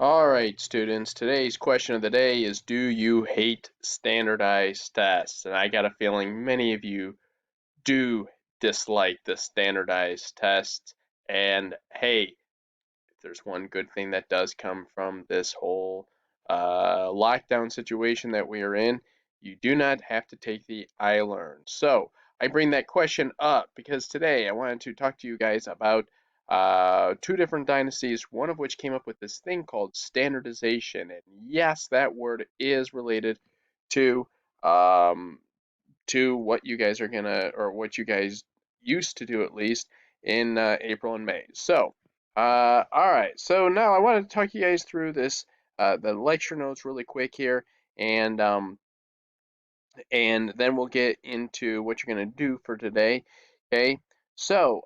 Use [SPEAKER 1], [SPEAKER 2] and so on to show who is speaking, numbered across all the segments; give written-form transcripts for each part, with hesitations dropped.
[SPEAKER 1] All right, students, today's question of the day is, do you hate standardized tests? And I got a feeling many of you do dislike the standardized tests. And hey, if there's one good thing that does come from this whole lockdown situation that we are in, you do not have to take the I Learn. So I bring that question up because today I wanted to talk to you guys about two different dynasties, one of which came up with this thing called standardization. And yes, that word is related to um, what you guys are gonna, or what you guys used to do at least in April and May. So, all right. So now I want to talk you guys through this, the lecture notes really quick here, and then we'll get into what you're gonna do for today. Okay. So,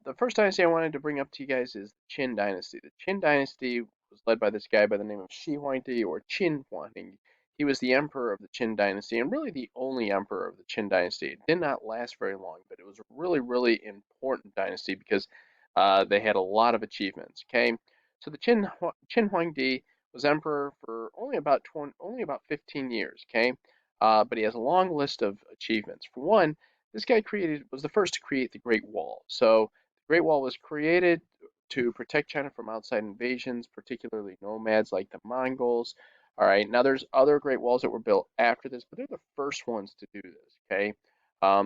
[SPEAKER 1] the first dynasty I wanted to bring up to you guys is the Qin Dynasty. The Qin Dynasty was led by this guy by the name of Shi Huangdi or Qin Huangdi. He was the emperor of the Qin Dynasty and really the only emperor of the Qin Dynasty. It did not last very long, but it was a really, really important dynasty because they had a lot of achievements. Okay, so the Qin Huangdi was emperor for only about 15 years. Okay, but he has a long list of achievements. For one, this guy was the first to create the Great Wall. So the Great Wall was created to protect China from outside invasions, particularly nomads like the Mongols. All right, now there's other Great Walls that were built after this, but they're the first ones to do this. Okay,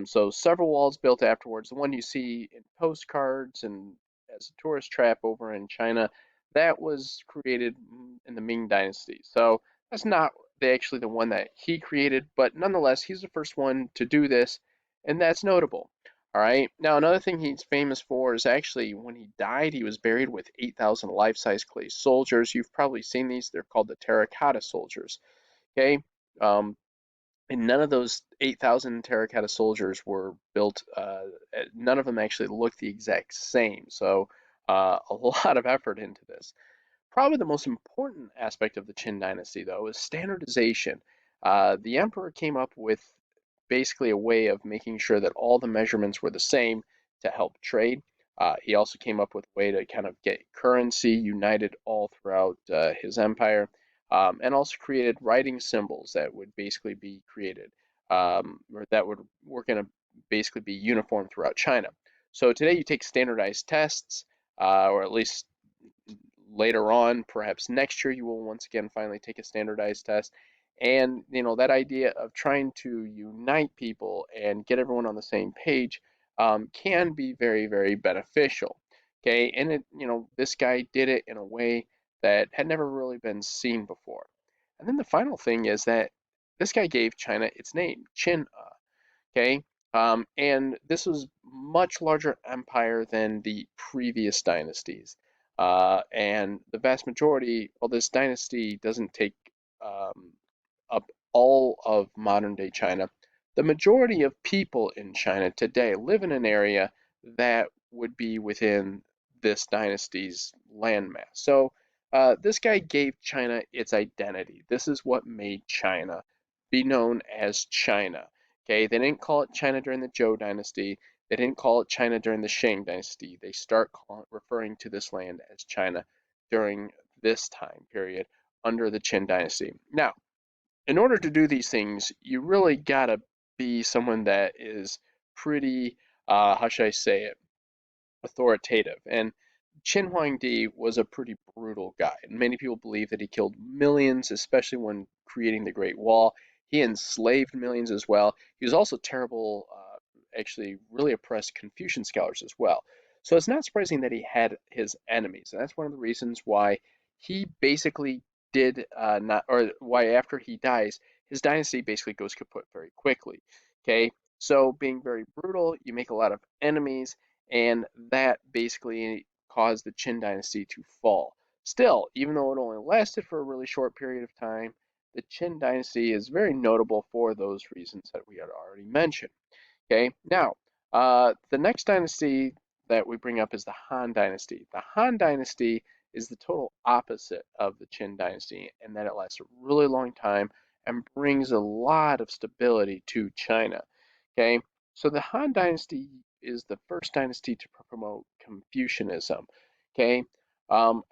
[SPEAKER 1] so several walls built afterwards. The one you see in postcards and as a tourist trap over in China, that was created in the Ming Dynasty. So that's not actually the one that he created, but nonetheless, he's the first one to do this, and that's notable. All right. Now, another thing he's famous for is actually when he died, he was buried with 8,000 life-size clay soldiers. You've probably seen these. They're called the terracotta soldiers. Okay. Um, and none of those 8,000 terracotta soldiers were built, none of them actually look the exact same. So, a lot of effort into this. Probably the most important aspect of the Qin dynasty, though, is standardization. The emperor came up with basically a way of making sure that all the measurements were the same to help trade. He also came up with a way to kind of get currency united all throughout his empire, and also created writing symbols that would basically be created, or that were going to basically be uniform throughout China. So today you take standardized tests, or at least later on, perhaps next year, you will once again finally take a standardized test. And that idea of trying to unite people and get everyone on the same page can be very, very beneficial. Okay, and this guy did it in a way that had never really been seen before. And then the final thing is that this guy gave China its name, Qin. Okay, and this was much larger empire than the previous dynasties. And the vast majority, well, this dynasty doesn't take um, up all of modern day China. The majority of people in China today live in an area that would be within this dynasty's landmass. So this guy gave China its identity. This is what made China be known as China. Okay, they didn't call it China during the Zhou dynasty. They didn't call it China during the Shang dynasty. They start referring to this land as China during this time period under the Qin dynasty. Now, in order to do these things, you really gotta be someone that is pretty, how should I say it, authoritative. And Qin Huangdi was a pretty brutal guy. And many people believe that he killed millions, especially when creating the Great Wall. He enslaved millions as well. He was also terrible, actually, really oppressed Confucian scholars as well. So it's not surprising that he had his enemies. And that's one of the reasons why he basically did not, or why after he dies, his dynasty basically goes kaput very quickly. Okay, so being very brutal, you make a lot of enemies, and that basically caused the Qin dynasty to fall. Still, even though it only lasted for a really short period of time, the Qin dynasty is very notable for those reasons that we had already mentioned. Okay, now the next dynasty that we bring up is the Han dynasty. The Han dynasty is the total opposite of the Qin dynasty in that it lasts a really long time and brings a lot of stability to China. Okay, so the Han dynasty is the first dynasty to promote Confucianism. Okay,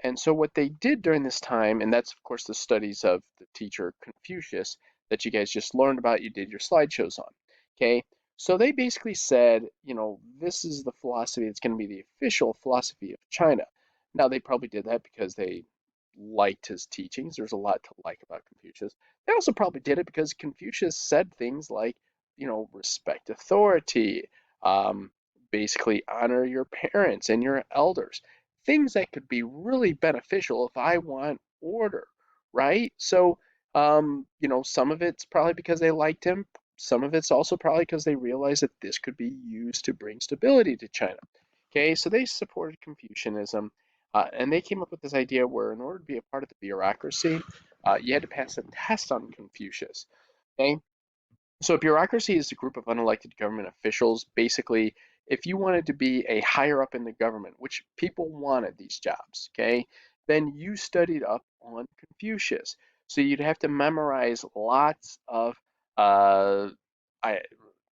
[SPEAKER 1] And so what they did during this time, and that's of course the studies of the teacher Confucius that you guys just learned about, you did your slideshows on. Okay, so they basically said, this is the philosophy that's going to be the official philosophy of China. Now they probably did that because they liked his teachings. There's a lot to like about Confucius. They also probably did it because Confucius said things like, respect authority, um, basically honor your parents and your elders, things that could be really beneficial if I want order, right? So, some of it's probably because they liked him. Some of it's also probably because they realized that this could be used to bring stability to China. Okay, so they supported Confucianism, and they came up with this idea where, in order to be a part of the bureaucracy, you had to pass a test on Confucius. Okay, so a bureaucracy is a group of unelected government officials. Basically, if you wanted to be a higher up in the government, which people wanted these jobs, okay, then you studied up on Confucius. So you'd have to memorize lots of uh, I,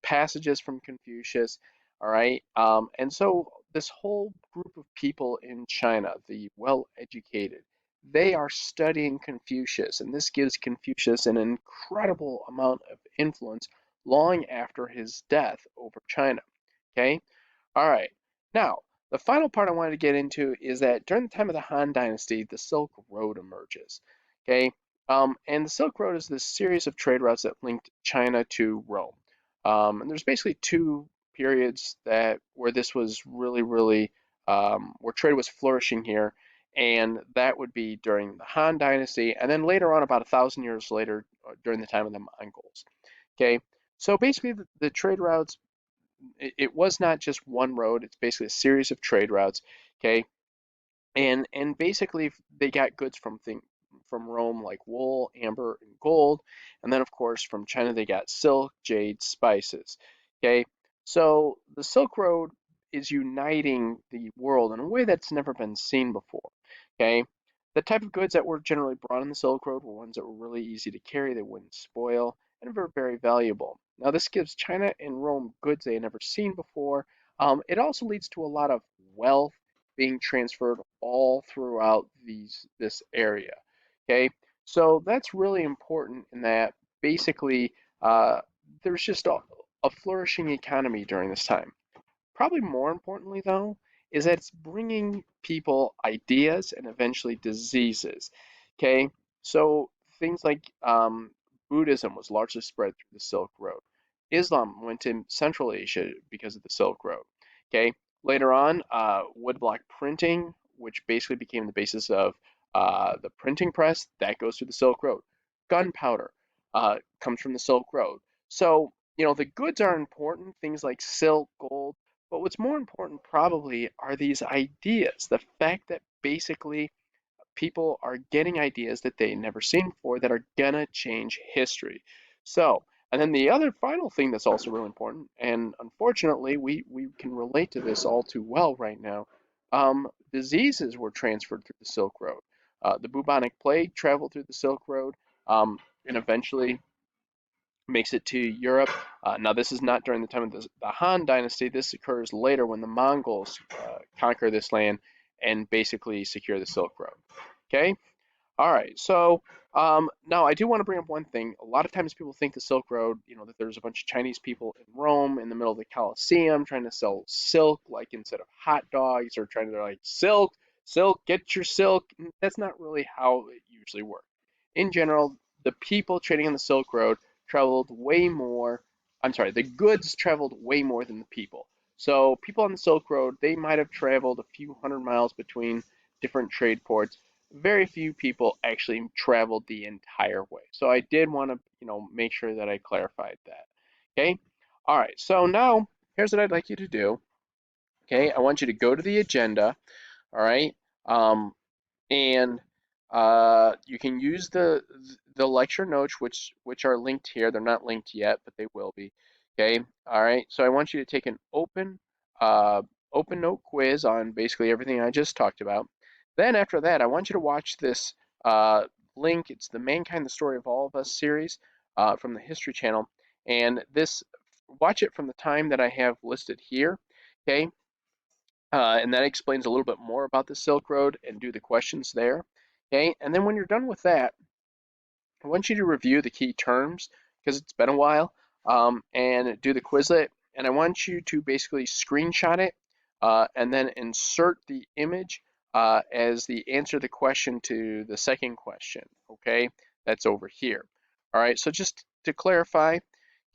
[SPEAKER 1] passages from Confucius, all right? And so this whole group of people in China, the well-educated, they are studying Confucius, and this gives Confucius an incredible amount of influence long after his death over China. Okay? All right. Now, the final part I wanted to get into is that during the time of the Han Dynasty, the Silk Road emerges. Okay? And the Silk Road is this series of trade routes that linked China to Rome. And there's basically two periods that where this was really, really where trade was flourishing here, and that would be during the Han Dynasty, and then later on, about 1,000 years later, during the time of the Mongols. Okay, so basically, the trade routes, it was not just one road; it's basically a series of trade routes. Okay, and basically they got goods from Rome like wool, amber, and gold, and then of course from China they got silk, jade, spices. Okay, so the Silk Road is uniting the world in a way that's never been seen before. Okay, the type of goods that were generally brought on the Silk Road were ones that were really easy to carry, they wouldn't spoil, and were very valuable. Now this gives China and Rome goods they had never seen before. It also leads to a lot of wealth being transferred all throughout this area. Okay, so that's really important in that basically uh, there's just a flourishing economy during this time. Probably more importantly, though, is that it's bringing people ideas and eventually diseases. Okay, so things like Buddhism was largely spread through the Silk Road. Islam went to Central Asia because of the Silk Road. Okay, later on, woodblock printing, which basically became the basis of the printing press, that goes through the Silk Road. Gunpowder comes from the Silk Road. So, the goods are important, things like silk, gold, but what's more important probably are these ideas, the fact that basically people are getting ideas that they never seen before that are gonna change history. So, and then the other final thing that's also really important, and unfortunately we can relate to this all too well right now, diseases were transferred through the Silk Road. The bubonic plague traveled through the Silk Road, and eventually makes it to Europe. Now, this is not during the time of the Han Dynasty. This occurs later when the Mongols conquer this land and basically secure the Silk Road. Okay? All right. So now I do want to bring up one thing. A lot of times people think the Silk Road, that there's a bunch of Chinese people in Rome in the middle of the Colosseum trying to sell silk, like instead of hot dogs, or trying to like silk, silk, get your silk. That's not really how it usually works. In general, the people trading on the Silk Road traveled way more. I'm sorry, the goods traveled way more than the people. So people on the Silk Road, they might have traveled a few hundred miles between different trade ports. Very few people actually traveled the entire way. So I did want to, make sure that I clarified that. Okay. All right. So now here's what I'd like you to do. Okay. I want you to go to the agenda. All right. Um, and you can use the lecture notes which are linked here. They're not linked yet, but they will be. Okay. All right. So I want you to take an open note quiz on basically everything I just talked about. Then after that, I want you to watch this uh, link. It's the Mankind, the Story of All of Us series from the History Channel, and this watch it from the time that I have listed here. Okay. and that explains a little bit more about the Silk Road and do the questions there. Okay, and then when you're done with that, I want you to review the key terms because it's been a while, and do the Quizlet. And I want you to basically screenshot it and then insert the image as the answer to the question to the second question. Okay, that's over here. All right, so just to clarify,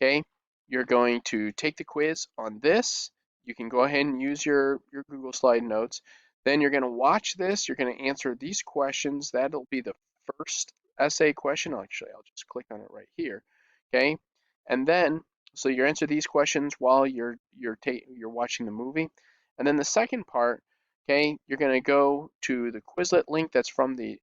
[SPEAKER 1] okay, you're going to take the quiz on this. You can go ahead and use your Google Slide notes. Then you're going to watch this. You're going to answer these questions. That'll be the first essay question. Actually, I'll just click on it right here. Okay, and then so you answer these questions while you're watching the movie, and then the second part, okay, you're going to go to the Quizlet link that's from the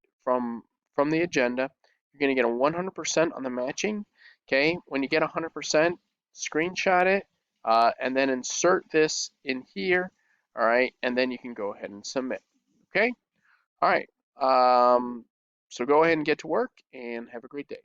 [SPEAKER 1] agenda. You're going to get a 100% on the matching. Okay, when you get 100%, screenshot it and then insert this in here. All right, and then you can go ahead and submit. Okay, all right. So go ahead and get to work and have a great day.